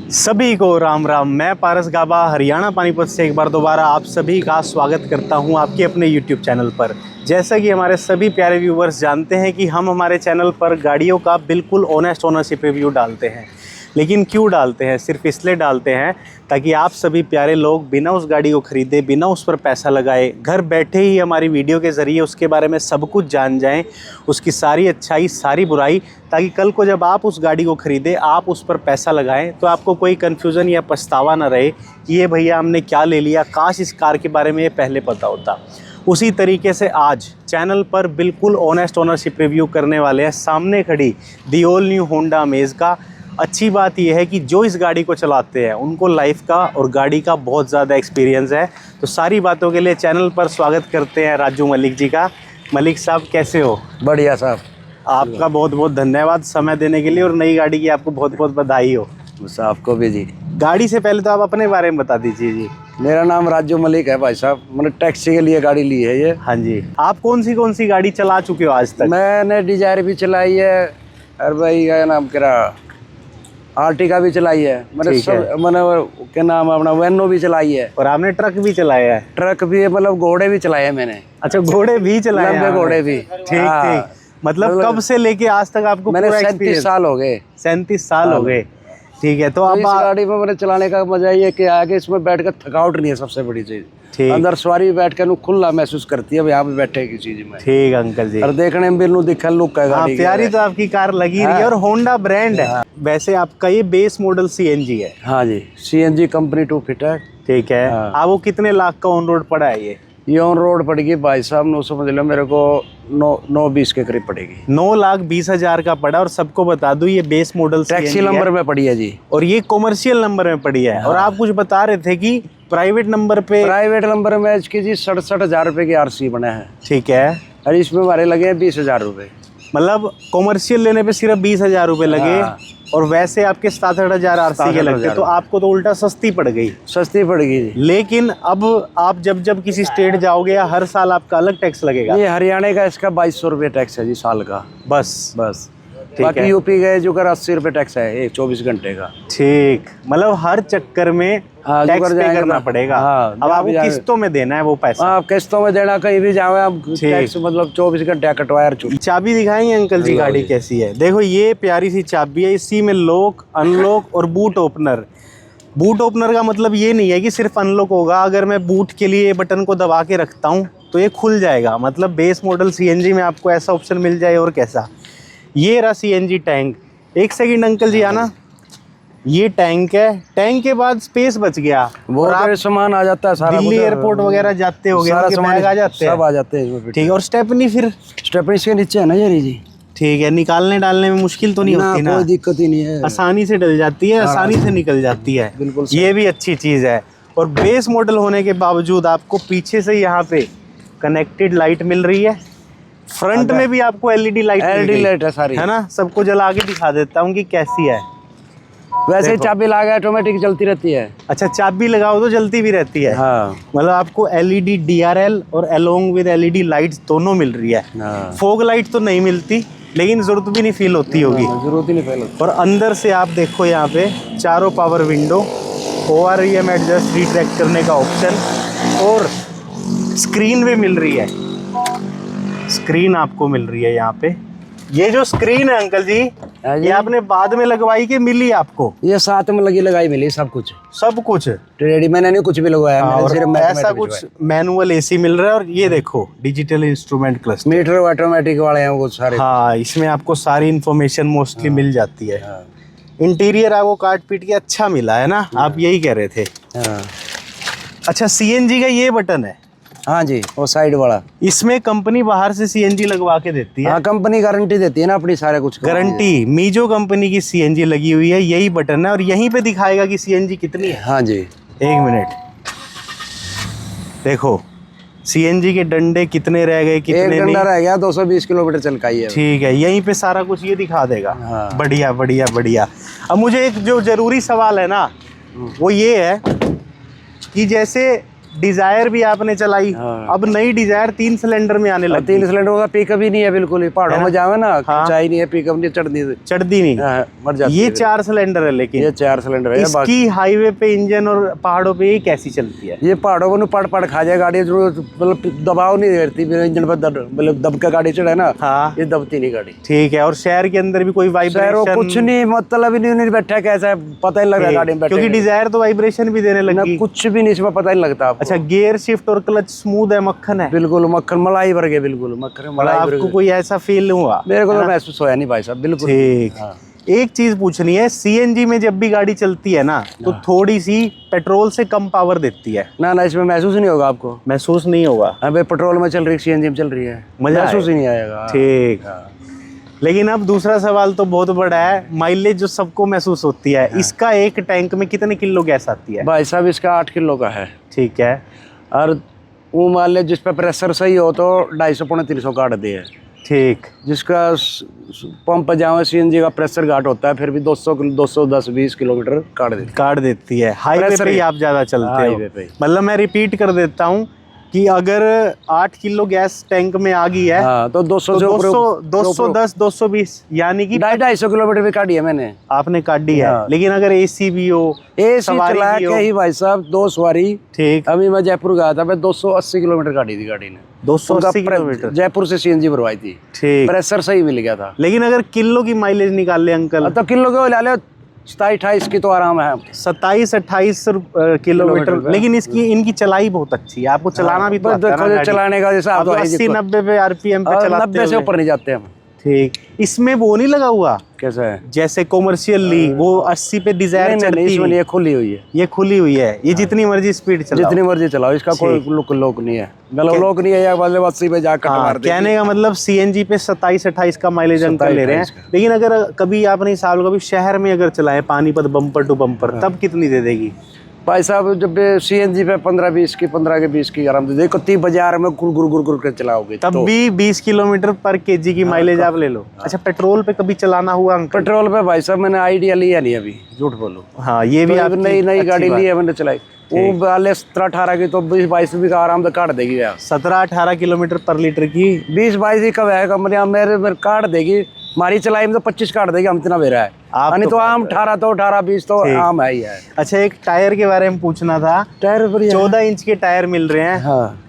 सभी को राम राम। मैं पारस गाबा हरियाणा पानीपत से एक बार दोबारा आप सभी का स्वागत करता हूं आपके अपने YouTube चैनल पर। जैसा कि हमारे सभी प्यारे व्यूवर्स जानते हैं कि हम हमारे चैनल पर गाड़ियों का बिल्कुल ऑनेस्ट ओनरशिप रिव्यू डालते हैं। लेकिन क्यों डालते हैं? सिर्फ इसलिए डालते हैं ताकि आप सभी प्यारे लोग बिना उस गाड़ी को ख़रीदे, बिना उस पर पैसा लगाए, घर बैठे ही हमारी वीडियो के ज़रिए उसके बारे में सब कुछ जान जाएं, उसकी सारी अच्छाई, सारी बुराई, ताकि कल को जब आप उस गाड़ी को ख़रीदें, आप उस पर पैसा लगाएं तो आपको कोई कन्फ्यूज़न या पछतावा ना रहे कि ये भैया हमने क्या ले लिया, काश इस कार के बारे में ये पहले पता होता। उसी तरीके से आज चैनल पर बिल्कुल ऑनेस्ट ओनरशिप रिव्यू करने वाले हैं सामने खड़ी the all new Honda amaze का। अच्छी बात यह है कि जो इस गाड़ी को चलाते हैं उनको लाइफ का और गाड़ी का बहुत ज़्यादा एक्सपीरियंस है। तो सारी बातों के लिए चैनल पर स्वागत करते हैं राजू मलिक जी का। मलिक साहब कैसे हो? बढ़िया साहब, आपका बहुत बहुत धन्यवाद समय देने के लिए और नई गाड़ी की आपको बहुत बहुत बधाई हो। बस आपको भी जी। गाड़ी से पहले तो आप अपने बारे में बता दीजिए जी। मेरा नाम राजू मलिक है भाई साहब, मैंने टैक्सी के लिए गाड़ी ली है ये। हाँ जी। आप कौन सी गाड़ी चला चुके हो आज तक? मैंने डिजायर भी चलाई है और भाई क्या नाम करा आर्टिका भी चलाई है मैंने, सब मैंने क्या नाम अपना वेनो भी चलाई है। और आपने ट्रक भी चलाया है? ट्रक भी है, मतलब घोड़े भी चलाए हैं मैंने। अच्छा, घोड़े भी चलाए हैं? लंबे घोड़े भी। ठीक। मतलब कब से लेके आज तक आपको? मैंने 37 साल हो गए। 37 साल हो गए। ठीक है। तो अब इस गाड़ी में मैंने चलाने का मजा ये कि आगे इसमें बैठ कर थकावट नहीं है, सबसे बड़ी चीज। अंदर सवारी बैठ कर खुला महसूस करती है यहाँ पे बैठे की चीज में। ठीक अंकल जी। और देखने में भी दिखा लुक है गाड़ी। प्यारी तो आपकी कार लगी रही है और होंडा ब्रांड है। वैसे आपका ये बेस मॉडल सीएनजी है? हाँ जी, सीएनजी कंपनी 2 फिट है। ठीक है। आप वो कितने लाख का ऑन रोड पड़ा है ये ऑन रोड पड़ेगी भाई साहब 9 समझ लो मेरे को 9-20 के करीब पड़ेगी। 9,20,000 का पड़ा। और सबको बता दूं ये बेस मॉडल टैक्सी नंबर में पड़ी है जी, और ये कॉमर्शियल नंबर में पड़ी है। और आप कुछ बता रहे थे कि प्राइवेट नंबर में इसकी जी 67,000 रुपए की आरसी बना है। ठीक है। और इसमें हमारे लगे हैं 20,000 रुपए। मतलब कॉमर्शियल लेने पे सिर्फ 20,000 रुपए लगे। और वैसे आपके 67,000 आरसी के लगते, तो आपको तो उल्टा सस्ती पड़ गई। सस्ती पड़ गई। लेकिन अब आप जब किसी स्टेट जाओगे हर साल आपका अलग टैक्स लगेगा। ये हरियाणा का इसका 2200 रुपये टैक्स है जी साल का। बस बाकी यूपी गए जो कर 80 रुपये टैक्स है एक 24 घंटे का। ठीक। मतलब हर चक्कर में टैक्स पे करना पड़ेगा। अब आपको किस्तों में देना है वो पैसा। किस्तों में देना, कहीं भी जाओ आप टैक्स मतलब 24 घंटे कटवाया। चाबी दिखाएंगे अंकल जी गाड़ी कैसी है? देखो ये प्यारी सी चाबी है, इसी में लॉक, अनलॉक और बूट ओपनर। बूट ओपनर का मतलब ये नहीं है कि सिर्फ अनलॉक होगा। अगर मैं बूट के लिए बटन को दबा के रखता हूँ तो ये खुल जाएगा। मतलब बेस मॉडल सीएनजी में आपको ऐसा ऑप्शन मिल जाए। और कैसा ये रहा सीएनजी टैंक। एक सेकंड अंकल जी आना। ये टैंक है, टैंक के बाद स्पेस बच गया। वो आप सामान आ जाता है सारा। दिल्ली एयरपोर्ट वगैरह जाते हो गए, बैग आ जाते हैं, सब आ जाते हैं। ठीक है। और स्टेपनी स्टेपनी इसके नीचे है ना ये जी। ठीक है। निकालने डालने में मुश्किल तो नहीं होती ना? कोई दिक्कत ही नहीं है, आसानी से डल जाती है, आसानी से निकल जाती है। बिल्कुल ये भी अच्छी चीज है। और बेस मॉडल होने के बावजूद आपको पीछे से यहाँ पे कनेक्टेड लाइट मिल रही है। फ्रंट में भी आपको एलईडी लाइट है सारी, है ना? सबको जला के दिखा देता हूँ कि कैसी है। वैसे चाबी लगा ऑटोमेटिक चलती रहती है। अच्छा, चाबी लगाओ तो जलती भी रहती है। हाँ। मतलब आपको एलईडी डीआरएल और अलोंग विद एलईडी लाइट्स दोनों मिल रही है। फोग लाइट तो नहीं मिलती, लेकिन जरूरत भी नहीं फील होती होगी। जरूरत ही नहीं फील होती। और अंदर से आप देखो यहाँ पे चारों power window, OREM adjust retract करने का ऑप्शन, और स्क्रीन भी मिल रही है। स्क्रीन आपको मिल रही है यहाँ पे। ये जो स्क्रीन है अंकल जी, ये आपने बाद में लगवाई के मिली आपको? ये साथ में लगाई मिली, सब कुछ रेडी। मैंने नहीं कुछ भी लगवाया, मैंने सिर्फ ऐसा कुछ मैनुअल एसी मिल रहा है। और ये देखो digital instrument cluster, meter automatic वाले हैं वो सारे। हाँ, इसमें आपको सारी इन्फॉर्मेशन मोस्टली मिल जाती है। इंटीरियर आपको काट पीट के अच्छा मिला है ना? आप यही कह रहे थे। अच्छा, सीएनजी का ये बटन है? हाँ जी, वो साइड वाला। इसमें कंपनी बाहर से सीएनजी लगवा के देती है। हाँ, कंपनी गारंटी देती है ना अपनी, सारे कुछ गारंटी। मीजो कंपनी की सीएनजी लगी हुई है, यही बटन है। और यहीं पे दिखाएगा कि सीएनजी कितनी है। हाँ जी, 1 मिनट देखो सीएनजी के डंडे कितने रह गए, कितने एक डंडा रह गया, 220 किलोमीटर चल का ही है। ठीक है, यहीं पे सारा कुछ ये दिखा देगा। हाँ। बढ़िया बढ़िया बढ़िया। अब मुझे एक जो जरूरी सवाल है ना, वो ये है कि जैसे डिजायर भी आपने चलाई। हाँ। अब नई डिजायर 3 सिलेंडर में आने और लगी। 3 सिलेंडर का पिकअप ही नहीं है बिल्कुल ही, पहाड़ों में जावे ना चाय नहीं है, पिकअप नहीं चढ़नी, चढ़ती नहीं। मर जाती ये है। 4 सिलेंडर है, लेकिन ये 4 सिलेंडर है। इसकी हाईवे पे इंजन और पहाड़ों पे ये कैसी चलती है? ये पहाड़ों में पड़ खा जाए गाड़ी, जो मतलब दबाव नहीं करती इंजन पर, मतलब दब के गाड़ी चढ़े ना, हाँ ये दबती नहीं गाड़ी। ठीक है। और शहर के अंदर भी कोई वाइब्रेशन? कुछ नहीं, मतलब ही नहीं बैठा कैसा है पता ही लग रहा है गाड़ी में बैठे, क्योंकि डिजायर तो वाइब्रेशन भी देने ना लगी। कुछ भी नहीं इसमें पता ही लगता आपको। अच्छा, गियर शिफ्ट और क्लच स्मूथ है, मक्खन है? बिल्कुल मक्खन मलाई भर गए, बिल्कुल मक्खन मलाई भर आपको गए। कोई ऐसा फील हुआ? मेरे को तो महसूस होया नहीं भाई साहब, बिल्कुल। ठीक। हाँ। एक चीज पूछनी है, सीएनजी में जब भी गाड़ी चलती है ना, तो थोड़ी सी पेट्रोल से कम पावर देती है। ना इसमें महसूस नहीं होगा आपको, महसूस नहीं होगा? अबे पेट्रोल में चल रही, सीएनजी में चल रही है, मजा महसूस ही नहीं आएगा। ठीक। लेकिन अब दूसरा सवाल तो बहुत बड़ा है, माइलेज जो सबको महसूस होती है, इसका एक टैंक में कितने किलो गैस आती है? भाई साहब इसका 8 किलो का है। ठीक है। और वो मान ले जिस पे प्रेशर सही हो तो 250 पौने 300 काट दिए। ठीक। जिसका पंप पे जाओ सीएनजी का प्रेशर घाट होता है, फिर भी 210-20 किलोमीटर काट देती है। हाईवे पे ही आप ज्यादा चलते हो? हाईवे पे। मतलब मैं रिपीट कर देता हूँ कि अगर 8 किलो गैस टैंक में आ गई है, हाँ, तो 200 210 220 यानी कि 250 किलोमीटर भी काटी है मैंने। आपने काट दी है। हाँ। लेकिन अगर एसी भी हो, एसी सवारी चला भी हो। के ही भाई साहब 2 सवारी। ठीक। अभी मैं जयपुर गया था, मैं 280 किलोमीटर काटी थी गाड़ी ने। 280 किलोमीटर जयपुर से सीएनजी भरवाई थी। ठीक। प्रेशर सही मिल गया था। लेकिन अगर किलो की माइलेज निकाल ले अंकल, तो किलो के ले लो 27-28 की तो आराम है। 27-28 किलोमीटर। लेकिन इनकी चलाई बहुत अच्छी है, आपको चलाना भी तो आता है ना गाड़ी? चलाने का जैसा 80-90 पे आरपीएम पे चलाते 90 से ऊपर नहीं जाते हम। ठीक। इसमें वो नहीं लगा हुआ कैसा है? जैसे कॉमर्शियली वो 80 पे डिजायर चढ़ती इसमें है? ये खुली हुई है, ये खुली हुई है, ये जितनी मर्जी स्पीड चलाओ, जितनी मर्जी चलाओ, इसका कोई लोक नहीं है। मतलब लोक नहीं है या वाले 80 पे जाकर मार दे। कहने का मतलब सीएनजी पे 27-28 का माइलेज अंकल ले रहे हैं। लेकिन अगर कभी आपने साल कभी शहर में अगर चलाए पानीपत बम्पर टू बम्पर, तब कितनी दे देगी? भाई साहब जब सीएनजी पे 15-20 की 15 के 20 की आराम से देखो, 30 बाजार में गुर कर चलाओगे तब भी 20 किलोमीटर पर केजी की माइलेज आप ले लो। अच्छा, पेट्रोल पे कभी चलाना हुआ अंकल? पेट्रोल पे भाई साहब मैंने आइडिया लिया नहीं अभी, झूठ बोलो। हाँ, ये भी आप नई गाड़ी ली है मैंने, चलाई वो वाले 17-18 की तो 20-22 भी का आराम से काट देगी यार। 17-18 किलोमीटर पर लीटर की 20-22 ही कब है कंपनी मेरे काट देगी। हमारी चलाई में तो 25 काट देगी, हम इतना बेरा है। तो आम 18-20 तो आम है ही है। अच्छा, एक टायर के बारे में पूछना था। टायर 14 इंच के टायर मिल रहे हैं। हाँ।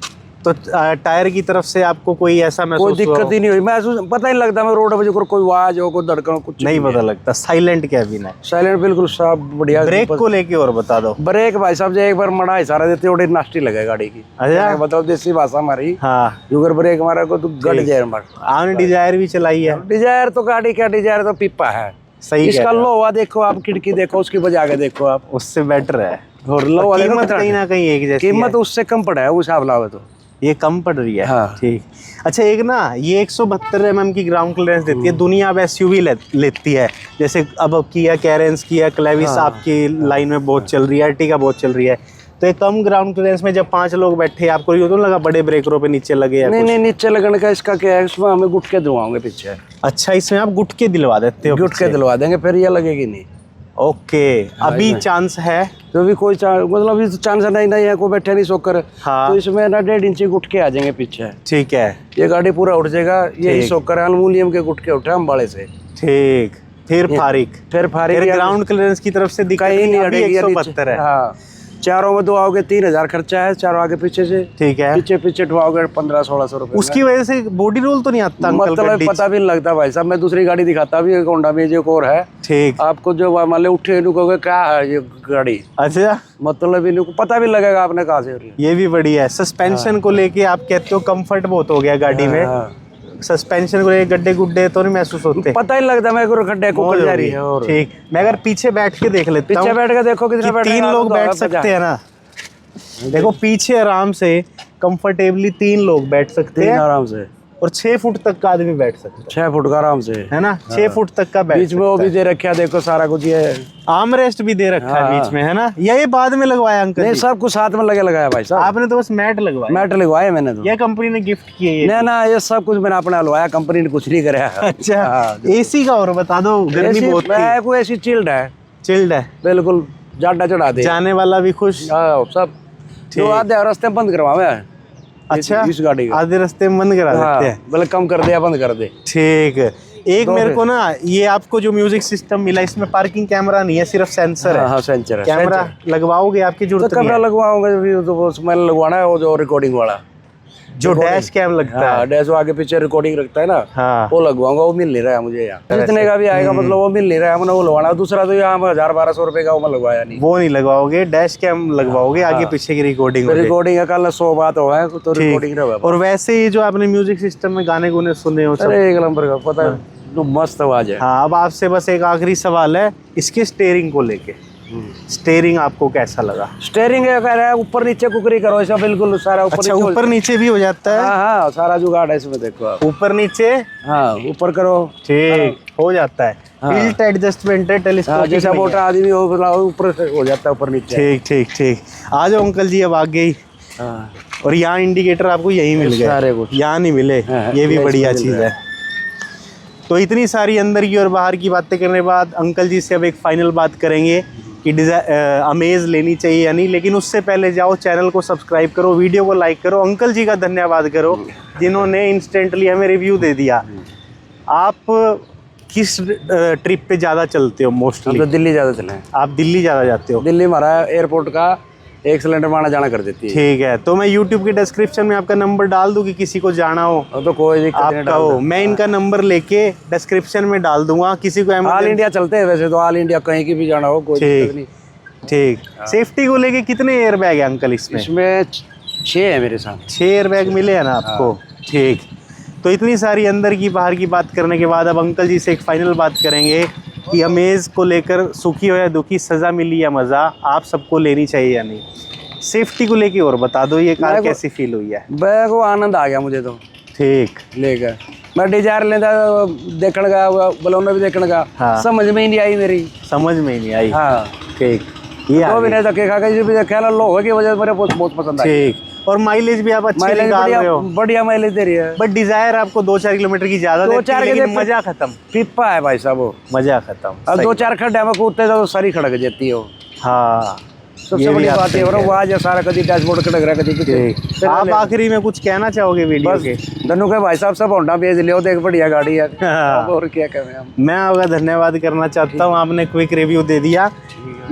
तो टायर की तरफ से आपको कोई ऐसा महसूस कोई दिक्कत ही नहीं हुई, महसूस पता ही नहीं लगता। मैं रोड पर कोई आवाज हो, कोई धड़कन हो, कुछ नहीं पता लगता। साइलेंट कैबिन है, साइलेंट बिल्कुल साफ बढ़िया। ब्रेक को लेके और बता दो। ब्रेक भाई साहब जो एक बार मड़ा इशारा देते थोड़ी नास्टी लगे गाड़ी की। अच्छा, बताओ देसी भाषा हमारी। हाँ, जुगर ब्रेक मारा को तो गड़ जाए मार। आपने डिजायर भी चलाई है? डिजायर तो गाड़ी क्या, डिजायर तो पिप्पा है। सही। इसका लोहा देखो आप, खिड़की देखो उसकी बजा के देखो आप, उससे बेटर है। और लोहा कीमत कहीं ना कहीं एक जैसी कीमत उससे कम पड़ा है, उस हिसाब लाओ तो ये कम पड़ रही है। हाँ। ठीक। अच्छा, एक ना ये 172 mm की ग्राउंड क्लियरेंस देती है। दुनिया अब एसयूवी लेती है, जैसे अब किया कैरेंस, किया क्लेविस आपकी लाइन में बहुत चल रही है, अर्टिगा बहुत चल रही है। तो एक कम ग्राउंड क्लियरेंस में जब 5 लोग बैठे, आपको ये तो लगा बड़े ब्रेकरों पे नीचे लगे? नहीं, नीचे लगने का इसका क्या है, इसमें हमें गुटके दिलवाओगे पीछे। अच्छा, इसमें आप गुटके दिलवा देते हो? गुटके दिलवा देंगे, फिर ये लगेगी नहीं। ओके। अभी चांस है? तो भी कोई मतलब अभी तो चांस नहीं है, कोई बैठे नहीं सोकर। हाँ। तो इसमें ना 1.5 इंची गुटके आ जाएंगे पीछे। ठीक है। ये गाड़ी पूरा उठ जाएगा, यही सोकर एल्युमिनियम के गुटके उठे अम्बाड़े से। ठीक। फिर फारिक ग्राउंड क्लियरेंस की तरफ से दिखाई नहीं अड़ेगी। 172 है। हाँ, चारों में दो आओगे 3000 खर्चा है, चारों आगे पीछे से। ठीक है। पीछे ठुआओगे 1500-1600 रुपए। उसकी वजह से बॉडी रोल तो नहीं आता अंकल? मतलब पता भी नहीं लगता भाई साहब। मैं दूसरी गाड़ी दिखाता भी, होंडा में जो और है। ठीक। आपको जो मान लो उठे कहोगे क्या है ये गाड़ी, अच्छा, मतलब इनको पता भी लगेगा आपने कहाँ से हो रही है। ये भी बढ़िया है। सस्पेंशन को लेके आप कहते हो कंफर्ट बहुत हो गया गाड़ी में। सस्पेंशन को लेके गड्ढे गुड्डे तो नहीं महसूस होते? पता ही लगता मैं गड्ढे को जा रही है। और ठीक। मैं अगर पीछे बैठ के देख लेता हूँ, पीछे बैठ के देखो कितने बैठ 3 लोग बैठ सकते हैं ना? देखो पीछे आराम से कंफर्टेबली 3 लोग बैठ सकते हैं आराम से, और 6 फुट तक का आदमी बैठ सकता है। 6 फुट का आराम से है ना? 6 फुट तक का बैठ बीच में वो भी दे रखा, देखो सारा कुछ। ये आर्म रेस्ट भी दे रखा है बीच में, है ना? या ये बाद में लगवाया अंकल? नहीं, सब कुछ साथ में लगाया भाई साहब। आपने तो बस मैट लगवाया? मैट लगवाया मैंने तो। ये कंपनी ने गिफ्ट किया है? नहीं ना, ये सब कुछ मैंने अपने हलवाया, कंपनी ने कुछ नहीं कराया। अच्छा। एसी का और बता दो, गर्मी बहुत थी। कोई ऐसी चिल्ड है, चिल्ड है बिल्कुल। जाडा चढ़ा दे, जाने वाला भी खुश। सब तो आधे रास्ते में बंद करवावे है अच्छा, इस गाड़ी का। आधे रास्ते में बंद करा हाँ, देते हैं। बोले कम कर दे या बंद कर दे। ठीक है। एक मेरे को ना ये आपको जो म्यूजिक सिस्टम मिला इसमें पार्किंग कैमरा नहीं है, सिर्फ सेंसर है। हाँ सेंसर है। कैमरा लगवाओगे, आपकी तो जरूरत नहीं कैमरा है। लगवाऊंगा तो मैंने लगवाना है वो जो रिकॉर्डिंग वाला, जो डैश कैम लगता है। हाँ डैश आगे पीछे रिकॉर्डिंग रखता है ना, हाँ वो लगवाऊंगा। वो मिल नहीं रहा है मुझे यहाँ, जितने का भी आएगा मतलब वो मिल नहीं रहा है, मैंने वो लगवाना। दूसरा तो यहाँ 1000-1200 रुपए का वो मैं लगवाया नहीं। वो नहीं लगवाओगे, डैश कैम लगवाओगे, आगे पीछे की रिकॉर्डिंग। रिकॉर्डिंग का कल 100 बात हो है तो रिकॉर्डिंग रहा। और वैसे ही जो आपने म्यूजिक सिस्टम में गाने गुने सुने हो सब, अरे एक नंबर का पता है, तो मस्त आवाज है। हाँ अब आपसे बस एक आखिरी सवाल है इसके स्टेयरिंग को लेके। स्टेयरिंग आपको कैसा लगा? स्टेयरिंग कह रहा है ऊपर नीचे कुकरी करो ऐसा, बिल्कुल सारा ऊपर अच्छा, नीचे ऊपर नीचे भी हो जाता है? हाँ हाँ सारा जुगाड़ है इसमें, देखो आप ऊपर नीचे, हाँ ऊपर करो, ठीक हो जाता है। टिल्ट एडजस्टमेंट है, हाँ, टेलीस्कोपिक जैसा नहीं है। मोटा आदमी हो मतलब ऊपर से हो जाता है ऊपर नीचे। ठीक ठीक ठीक। आ जाओ अंकल जी, अब आगे ही। हाँ और यहाँ इंडिकेटर आपको यहीं मिल गए, सारे कुछ यहाँ नहीं मिले, हाँ, ये भी इसमें बढ़िया मिल चीज़ रहा है। तो इतनी सारी अंदर की और बाहर की बातें करने के बाद अंकल जी से अब एक फाइनल बात करेंगे कि अमेज लेनी चाहिए या नहीं। लेकिन उससे पहले जाओ चैनल को सब्सक्राइब करो, वीडियो को लाइक करो, अंकल जी का धन्यवाद करो जिन्होंने इंस्टेंटली हमें रिव्यू दे दिया। आप किस ट्रिप पे ज़्यादा चलते हो हम मोस्टली? तो दिल्ली ज्यादा चले हैं। आप दिल्ली ज़्यादा जाते हो? दिल्ली हमारा एयरपोर्ट का एक सिलेंडर आना जाना कर देती है। ठीक है, तो मैं यूट्यूब के डिस्क्रिप्शन में आपका नंबर डाल दूँ कि किसी को जाना हो और तो कोई दिक्कत नहीं आपका हो, मैं इनका नंबर लेके डिस्क्रिप्शन में डाल दूंगा। किसी को ऑल इंडिया चलते हैं वैसे तो, ऑल इंडिया कहीं की भी जाना हो कोई दिक्कत नहीं। ठीक। सेफ्टी को लेके कितने एयर बैग है अंकल इसमें? इसमें 6 है मेरे साथ। 6 एयर बैग मिले हैं ना आपको? ठीक। तो इतनी सारी अंदर की बाहर की बात करने के बाद अब अंकल जी से एक फाइनल बात करेंगे कि अमेज को लेकर सुखी हो या दुखी, सज़ा मिली या मज़ा, आप सबको लेनी चाहिए या नहीं? सेफ्टी को लेके और बता दो, ये कार कैसी फील हुई है? बैग को आनंद आ गया मुझे तो ठीक। लेकर मैं डिजायर लेता देखने का, बलौना भी देखने का, हाँ। समझ में ही नहीं आई मेरी, समझ में ही नहीं आई। हाँ ठीक। ये तो भी नहीं धक्के खा के भी ख्याल लोगों की वजह से मेरे बहुत पसंद आई। ठीक। और माइलेज भी आप अच्छी माइलेज निकाल रहे हो? बढ़िया माइलेज दे रही है। बट डिजायर आपको 2-4 किलोमीटर की ज्यादा देती है, लेकिन मजा खत्म। पिप्पा है भाई साहब वो, मजा खत्म। अब 2-4 खड्डे में कूदते तो सारी खड़क जाती हो। हाँ सबसे बड़ी बात है, और आवाज है सारा, कभी डैशबोर्ड खड़क रहा, कभी पीछे। आप आखिरी में कुछ कहना चाहोगे वीडियो के? धनु के भाई साहब सब होंडा भेज लियो, देख बढ़िया गाड़ी है। हाँ। और क्या कहें हम। मैं आपका धन्यवाद करना चाहता हूँ, आपने क्विक रिव्यू दे दिया।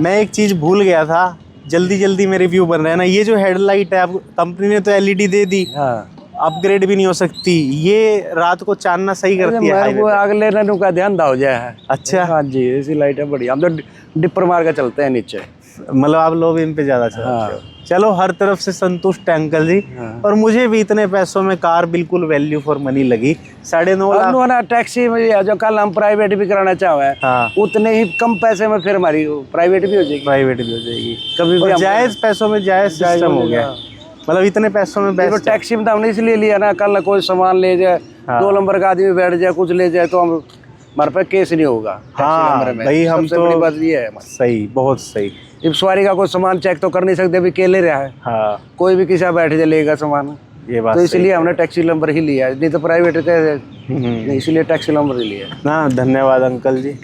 मैं एक चीज़ भूल गया था, जल्दी जल्दी में रिव्यू बन रहा है ना, ये जो हेडलाइट है, आप कंपनी ने तो एलईडी दे दी, हाँ अपग्रेड भी नहीं हो सकती, ये रात को चानना सही करती है हाईवे पे। अगले रनों का ध्यान दाव जाए। अच्छा। हाँ जी, ऐसी लाइट है बढ़िया, हम तो डिपर मार के चलते हैं नीचे। मतलब आप लोग इन पे ज्यादा चलाते हो। चलो, हर तरफ से संतुष्ट है अंकल जी। और मुझे भी इतने पैसों में कार बिल्कुल वैल्यू फॉर मनी लगी। 9.5 लाख। ना टैक्सी में जो कल हम प्राइवेट भी कराना चाहे, हाँ। उतने ही कम पैसे में फिर हमारी प्राइवेट भी हो जाएगी। प्राइवेट भी हो जाएगी कभी भी जायज पैसों में जायज सिस्टम हो गया। मतलब इतने पैसों में बेस्ट। टैक्सी में तो हमने इसलिए लिया ना, कल कोई सामान ले जाए, 2 नंबर का आदमी बैठ जाए, कुछ ले जाए तो हम हमारे पे केस नहीं होगा। हाँ भाई, हम सबसे बड़ी बात ये है। सही, बहुत सही। अब सवारी का कोई सामान चेक तो कर नहीं सकते, भी केले रहा है। हाँ, कोई भी किसी बैठ जाए लेगा सामान, ये बात तो इसलिए हमने टैक्सी नंबर ही लिया, नहीं तो प्राइवेट इसलिए टैक्सी नंबर ही लिया ना। धन्यवाद अंकल जी,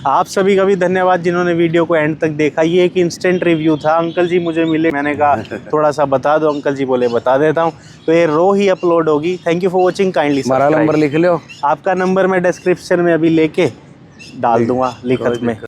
आप सभी का भी धन्यवाद जिन्होंने वीडियो को एंड तक देखा। ये एक इंस्टेंट रिव्यू था। अंकल जी मुझे मिले, मैंने कहा थोड़ा सा बता दो, अंकल जी बोले बता देता हूँ। तो ये रो ही अपलोड होगी। Thank you for watching, kindly हमारा नंबर लिख लो। आपका नंबर मैं डिस्क्रिप्शन में अभी लेके डाल दूंगा लिखत में।